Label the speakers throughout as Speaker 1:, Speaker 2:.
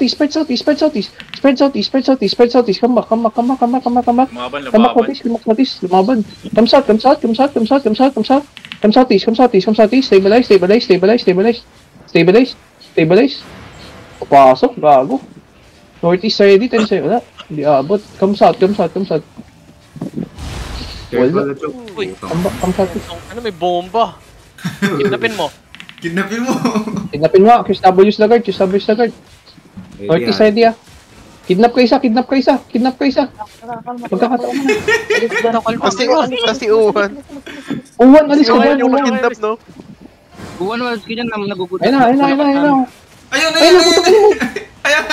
Speaker 1: southeast, spread southeast, spread southeast, spread southeast, spread southeast, spread southeast. Come back. Come back southeast, lumaban. Come south. Come southeast. Stabilize. Papasok, bago. Northeast ready, 10 sa'yo. Wala. Hindi abot. Come south. Wala. Come southeast.
Speaker 2: Ano, may bomba. Kidnapin mo.
Speaker 3: Kidnapin mo.
Speaker 1: QSW's the guard. Northeast ready ah. Kidnap ka isa. Magkakataon mo na.
Speaker 4: Kasi Uwan.
Speaker 1: Uwan, alis ka dyan.
Speaker 4: Yung kidnap, no?
Speaker 5: Uwan, walis ka dyan na nagugulat.
Speaker 1: Ayun na.
Speaker 3: Ayun.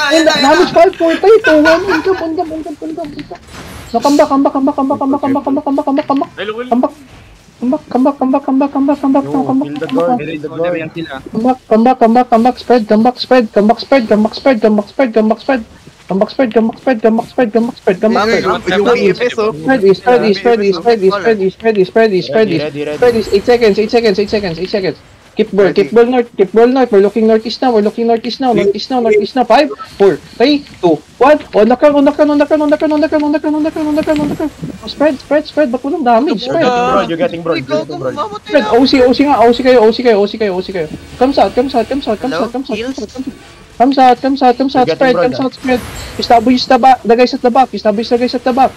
Speaker 1: Ayun na. Damage 5, 4, 3, 2, 1. Undam. No, come back. Spread. Spread. 8 seconds. Keep ball north. We're looking northeast now. Northeast now. 5, 4, 3, 2, 1. On the crown. Spread. Ba't walang damage? Spread.
Speaker 4: You're getting broad.
Speaker 1: Spread. OC nga. OC kayo. Come south. Spread. Establish the guys at the back. Establish the guys at the back.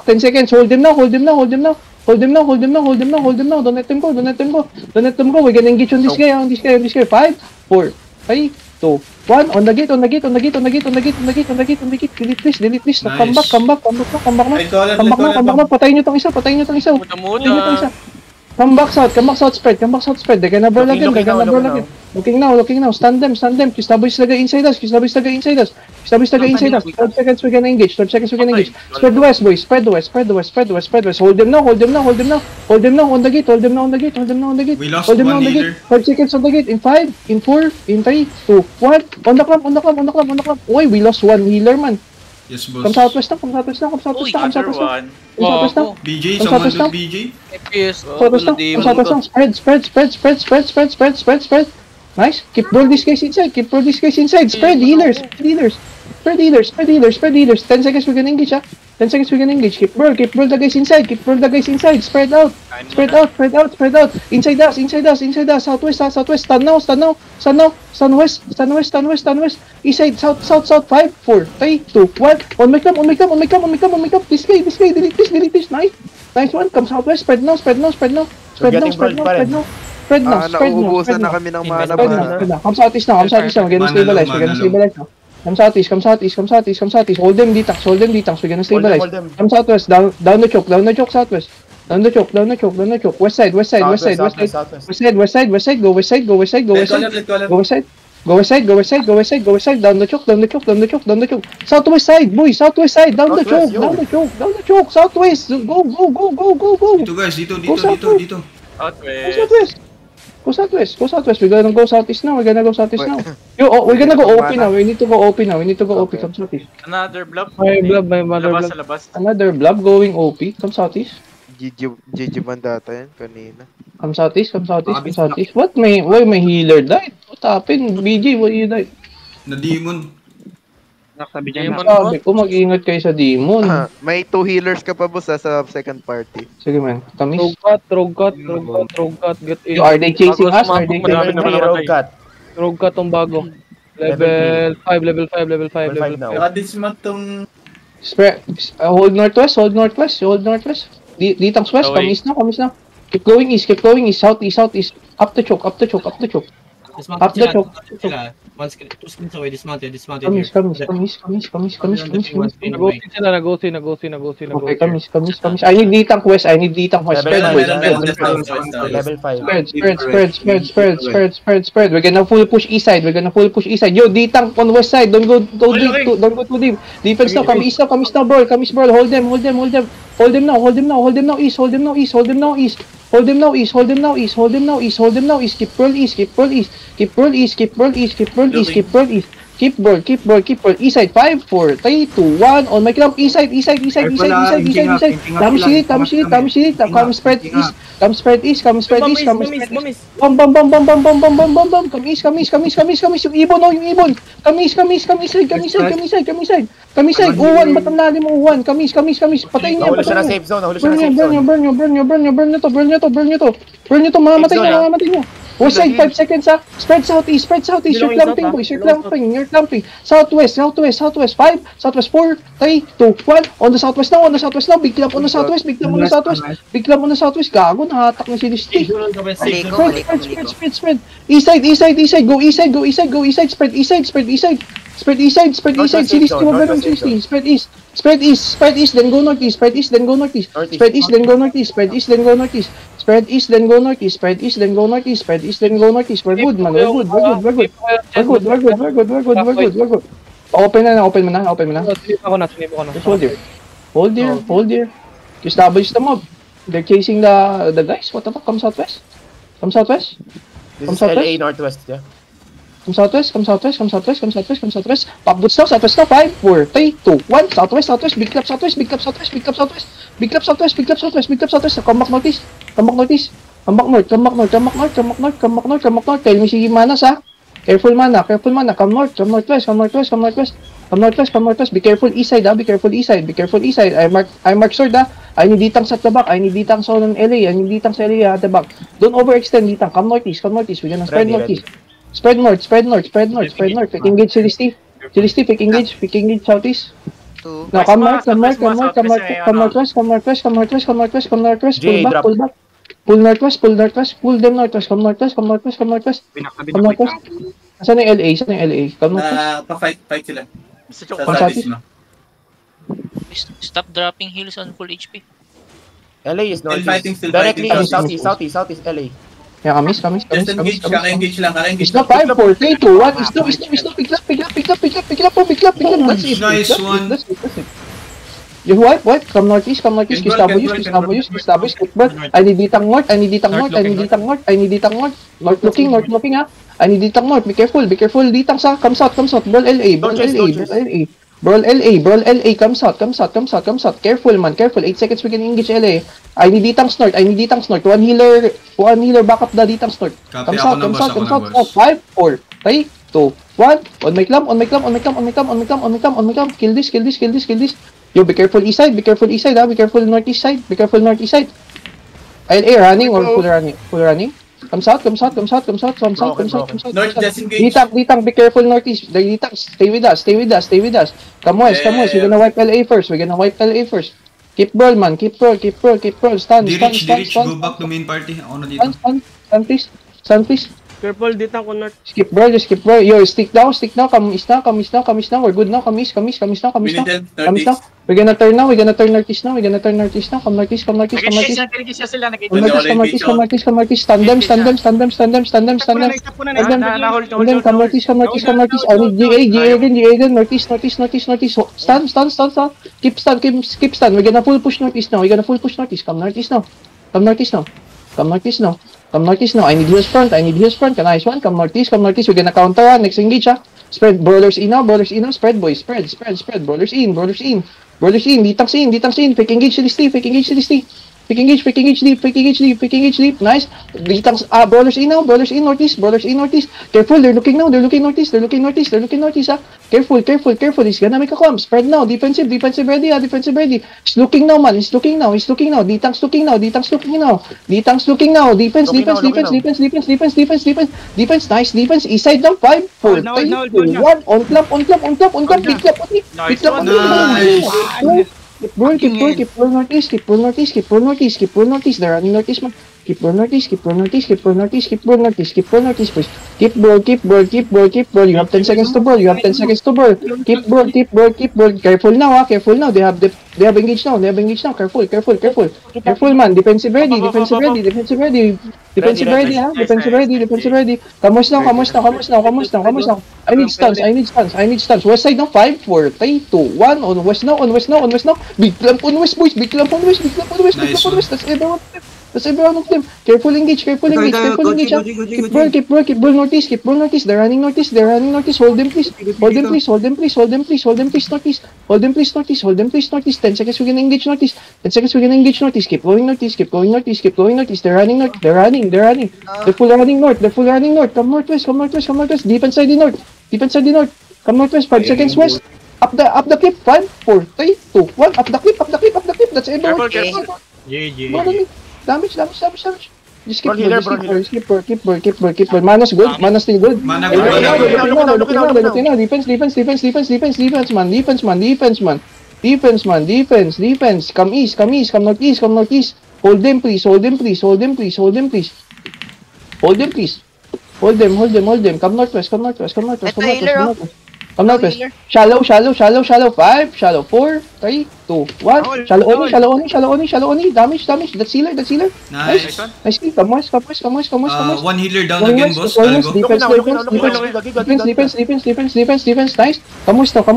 Speaker 1: 10 seconds. Hold them now. Don't let them go. We're gonna engage on this guy. 5, 4, 3, 2, 1. On the gate. Delete this. Come back. Patayin nyo tong isa. Come back south, spread. They're gonna brawl again. Looking now. Stand them. Establish the guy inside us. 12 seconds we're gonna engage. Spread west, boys. Spread west. Hold them now. On the gate.
Speaker 3: We lost one leader.
Speaker 1: 5 seconds on the gate. In 5, in 4, in 3, 2, 1. On the club. Oy, we lost one healer, man.
Speaker 3: Yes, boss.
Speaker 1: Come southwest now.
Speaker 3: BJ, someone look BJ.
Speaker 1: Spread. Nice. Keep roll these guys inside. Spread healers. 10 seconds we're gonna engage. Keep roll the guys inside. Spread out. Inside us. Southwest. Stand now. West. East side. South. 5, 4, 3, 2, 1. On my come. This guy. Delete this. Nice one. Come southwest. Spread now.
Speaker 4: Nauubusan na kami ng mana.
Speaker 1: Come southeast now. We're gonna stabilize now. Come southeast. Hold them detox. We're gonna stabilize. Come southwest. Down the choke. Southwest. Down the choke. West side. Go west side. Go west side. Down the choke. Southwest side, boys. Down the choke. Southwest. Go.
Speaker 3: Dito.
Speaker 1: Go southwest. We're gonna go southeast now. We're gonna go OP now. We need to go OP. Come southeast.
Speaker 2: Another blob.
Speaker 1: May mother blob.
Speaker 2: Labas.
Speaker 1: Another blob going OP. Come southeast.
Speaker 4: GG Bandata yan kanina.
Speaker 1: Come southeast. What? Why my healer died? What happened? BJ, why you died?
Speaker 3: Na demon.
Speaker 5: Sabi dyan na.
Speaker 1: Sabi ko, mag-ingat kayo sa demon.
Speaker 4: May 2 healers ka pa, boss, sa second party.
Speaker 1: Sige, man. Tamis.
Speaker 6: Rogue cut. Get in.
Speaker 1: Are they chasing us?
Speaker 6: Rogue cut tong bago. Level 5 now.
Speaker 3: This month tong...
Speaker 1: Hold northwest. Ditang's west. Come east now. Keep going east. Southeast. Up the choke. Up the choke.
Speaker 7: Once 2 screens away, dismounted
Speaker 1: Kamis. Okay, kamis. I need ditang west. Spread, boys. Spread. We're gonna full push east side. Yo, ditang on west side. Don't go too deep. Defense now. Kamis now, bro. Hold them now. East. Hold them now east. Keep roll east. Keep ball. East side, 5, 4, 3, 2, 1. On my clamp, east side. Dami shield. Come spread east. Bam. Come east. Yung ibon. Come east. Uwan, ba't ang lalim mo, Uwan? Come east. Patayin niya. Burn nyo to. Mamamatay niya. West side, 5 seconds ha. Spread southeast. You're clamping, boys. You're clamping. Southwest. 5, southwest 4, 3, 2, 1. On the southwest now. Big clamp on the southwest. Gago, nahatak na si Listi. Spread. East side. Go east side. Spread east side. Si Listi, mabalong si Listi. Spread east, then go northeast. Spread east, then go northeast. Spread east, then go northeast. We're good, man. We're good. Open mo na.
Speaker 6: Sinip ako na.
Speaker 1: Just hold there. Establish the mob. They're chasing the guys. What the fuck? Come southwest.
Speaker 8: This is LA Northwest, yeah.
Speaker 1: Come southwest. Pop boots now. Southwest now. 5, 4, 3, 2, 1. Southwest. Big clap southwest. Come back northeast. Come back north. Tell me si Manas ha. Careful mana. Come northwest. Be careful east side. I mark sword ha. I need ditang at the back. I need ditang sa LA. At the back. Don't overextend ditang. Come northeast. We're gonna spread northeast. Spread north. Pick engage Cilisti. Pick engage southeast. Now come northwest. Pull northwest. Pull them northwest. Come northwest. Saan yung LA? Come northwest.
Speaker 3: Pa-fight sila.
Speaker 9: Stop dropping heals on full HP.
Speaker 8: LA is
Speaker 3: Still fighting.
Speaker 8: Directly southeast LA.
Speaker 1: Yeah, kamis.
Speaker 3: Kaka-engage lang.
Speaker 1: It's not 5, 4, 3, 2, 1. It's no. Pick up. That's it.
Speaker 3: Nice one.
Speaker 1: That's it. You wipe. Come northeast. Establish. I need ditang north. North looking ha. I need ditang north. Be careful. Ditang sa. Come south. Brawl LA. Brawl LA. Come south. Careful, man. 8 seconds we can engage LA. I need ditang north. One healer back up the ditang north. Come south. 5, 4, 3, 2, 1. On my clamp. Kill this. Yo, be careful east side ha. Be careful northeast side. LA running or full running? Come south.
Speaker 3: North, just engage.
Speaker 1: Ditang, be careful northeast. Ditang, stay with us. Come west. We're gonna wipe LA first. Keep brawl, man. Keep brawl. Stand.
Speaker 3: Di reach. Go back to main party. Ako na dito.
Speaker 1: Stand, please.
Speaker 2: Careful, dito ako north.
Speaker 1: Skip brawl. Yo, stick now. Come east now. We're good now. Come east now. We're gonna turn northeast now. Come northeast. Come northeast. Stand them. Come northeast. I need GA again. Northeast. Stand. Keep stand. We're gonna full push northeast now. Come northeast now. I need heals front. Nice one. Come northeast. We're gonna counter. Next engage ha. Spread. Brawlers in now. Spread, boys. Spread. Brawlers in. Ditang in. Pick engage Cilisti. Pick engage deep. Nice. Brawlers in northeast. Careful, they're looking northeast ha. Careful. He's gonna make a clump. Spread now. Defensive ready. He's looking now, man. He's looking now. Ditang's looking now. Defense. Nice defense. East side down. 5, 4, 3, 2, 1. On clap. Big clap. Keep roll northeast. They're running northeast, man. Keep roll northeast, please. Keep roll. You have 10 seconds to roll. Keep roll. Careful now. They have engaged now. Careful, man. Defensive ready. Come now. I need stuns. West side now. 5, 4, 3, 2, 1. On west now. Big clamp on west, boys. That's everyone. That's every one of them. Careful engage. Careful engage. Careful engage. Keep ball northeast. Keep ball northeast. They're running northeast. Hold them please. Hold them please. Hold them please. Hold them please. Hold them please northeast. Hold them please northeast. Hold them please northeast. 10 seconds we're gonna engage northeast. 10 seconds we're gonna engage northeast. Keep going northeast. Keep going northeast. Keep going northeast. They're running north. They're running. They're full running north. They're full running north. Come northwest. Come northwest. Come northwest. Deep inside the north. Deep inside the north. Come northwest. 5 seconds west. Up the cliff. 5, 4, 3, 2, 1. Up the cliff. Up the cliff. Up the cliff. That's everyone.
Speaker 2: Careful.
Speaker 1: GG. Damage. Just keep ball. Mana's good. Mana's still good.
Speaker 3: Mana
Speaker 1: Look now. Defense, man. Defense. Come east. Come northeast. Hold them, please. Hold them. Come northwest. Come northwest. Shallow. 5, shallow 4, 3, 2, 1. Shallow oni. Damage. That's healer.
Speaker 3: Nice.
Speaker 1: Nice kill. Come west.
Speaker 3: One healer down again, boss. I'll go.
Speaker 1: Defense. Nice. Kamusta, bro?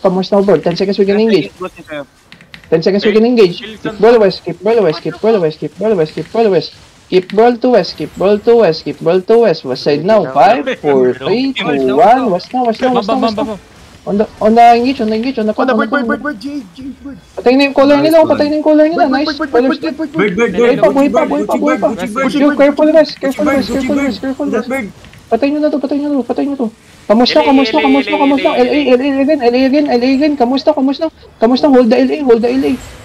Speaker 1: Kamusta, bro? 10 seconds we can engage. 10 seconds we can engage. Keep ball west. Keep ball to west. West side now. 5, 4, 3, 2, 1. West now. On the engage. On the corner. Patayin na yung color nila. Nice. Buhay pa. Careful west. Patayin nyo na to. Kamusta? LA again. Kamusta? Hold the LA.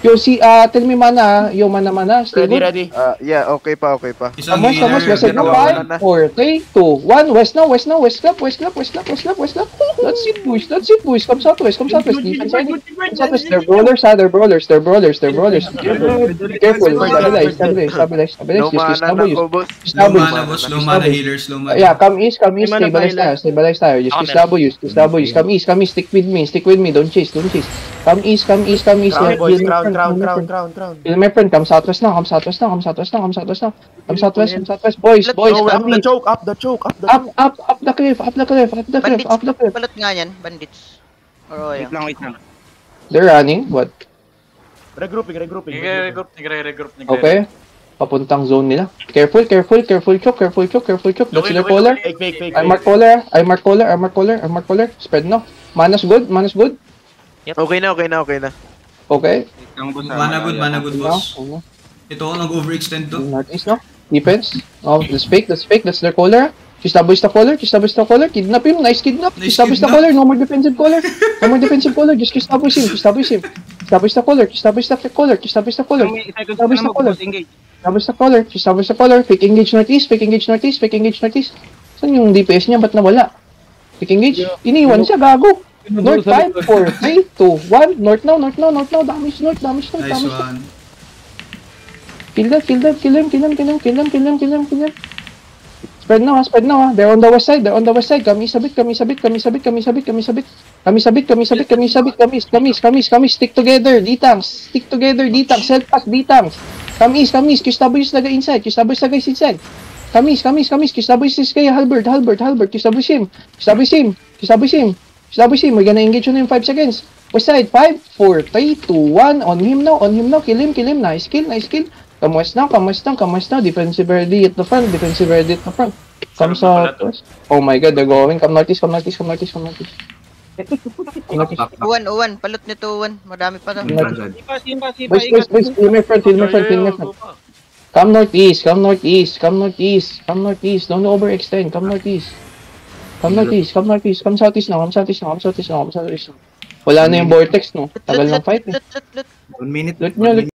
Speaker 1: Yo, tell me mana. Yo, mana. Stay good.
Speaker 8: Ready.
Speaker 4: Yeah, okay pa.
Speaker 3: Isang
Speaker 1: Kamusta? West side now. 5, 4, 3, 2, 1. West now. West club. Let's see push. Come southwest. Defense side. Southwest. They're brawlers. Careful. Stabilize.
Speaker 4: No mana na ko, boss.
Speaker 3: Low mana healers.
Speaker 1: Yeah, come east. Stabilize tayo. Just W's. Come east. Stick with me. Don't chase. Come east.
Speaker 8: Crown.
Speaker 1: Kill my friend. Come southwest now. Boys.
Speaker 8: Up the choke.
Speaker 1: Up the cliff.
Speaker 10: Balot nga yan, bandits.
Speaker 5: Wait lang.
Speaker 1: They're running. What?
Speaker 8: Regrouping.
Speaker 2: Nagre-regroup.
Speaker 1: Okay. Papuntang zone nila. Careful choke. That's their caller.
Speaker 8: Fake.
Speaker 1: I mark caller. Spread now. Mana's good.
Speaker 4: Okay na.
Speaker 1: Okay.
Speaker 3: Mana good, boss. Ito ako nag-overextend to.
Speaker 1: Northeast no? Defense. Oh, let's fake. That's their caller. Establish the caller. Kidnap him. Nice kidnap. Establish the caller. No more defensive caller. Just establish him. Establish the caller. Fake engage northeast. Saan yung DPS niya? Ba't nawala? Fake engage. Iniwan siya. Gago. North 5, 4, 3, 2, 1. North now. Damage north.
Speaker 3: Nice one.
Speaker 1: Kill them. Spread now. They're on the west side. Kami sabit. Stick together. D-tanks. Help us, D-tanks. Kami east. Kistaboy na guys inside. Kami east. Kistaboy is kay Halbert. Kistaboy him. We're gonna engage on him 5 seconds. West side. 5, 4, 3, 2, 1. On him now. Kill him. Nice kill. Come west now. Defensive ready at the front. Come southwest. Oh my god, they're going. Come northeast.
Speaker 10: Uwan, palot nito uwan. Madami pa to.
Speaker 1: Boys, kill my friend. Come northeast. Don't overextend. Come northeast. Come southeast now. Wala na yung vortex, no? Tagal ng fight, eh.
Speaker 3: 1 minute.
Speaker 1: Loot nyo.